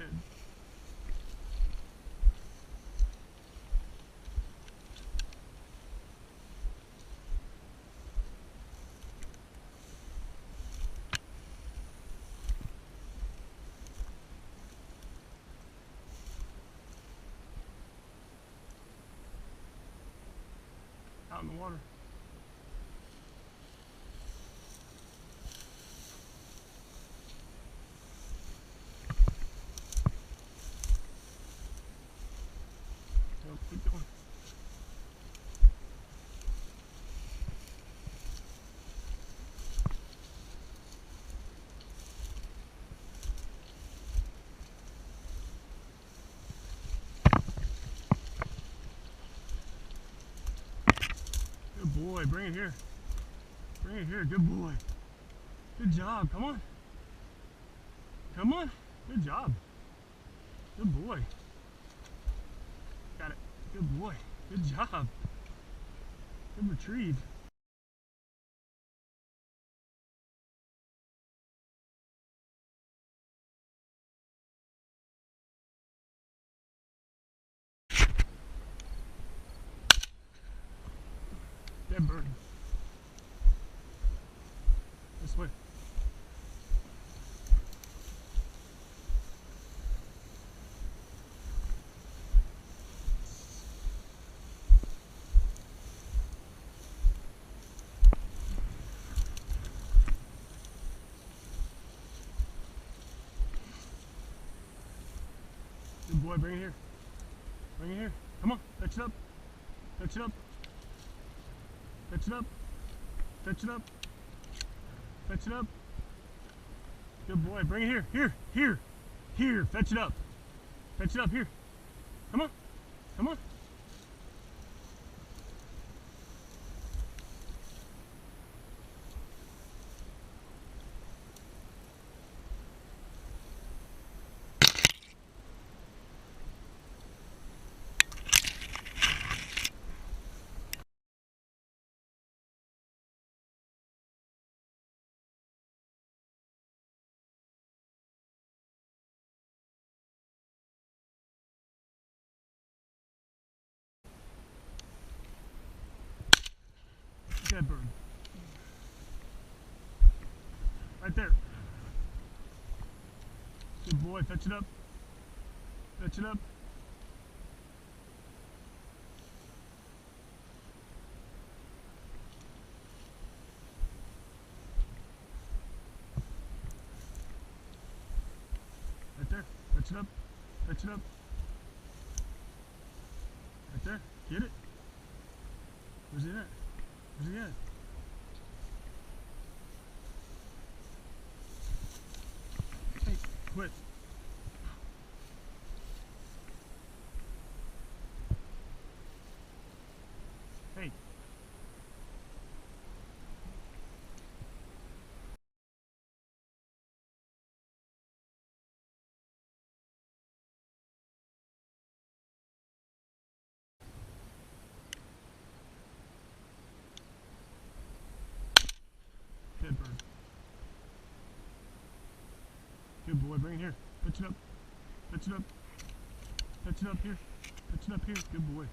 Good. Out in the water. Go, keep going. Good boy, bring it here. Bring it here, good boy. Good job, come on. Come on, good job. Good boy. Got it, good boy. Good job. Good retrieve. Dead bird. This way. Good boy, bring it here. Bring it here. Come on, fetch it up. Fetch it up. Fetch it up. Fetch it up. Fetch it up. Good boy, bring it here. Here, here, here. Fetch it up. Fetch it up here. Come on. Come on. Dead bird. Right there. Good boy, fetch it up. Fetch it up. Right there. Fetch it up. Fetch it up. Right there. Get it. Where's he at? Where's he at? Hey, quit. Hey. Dead bird. Good boy, bring it here. Fetch it up. Fetch it up. Fetch it up here. Fetch it up here. Good boy.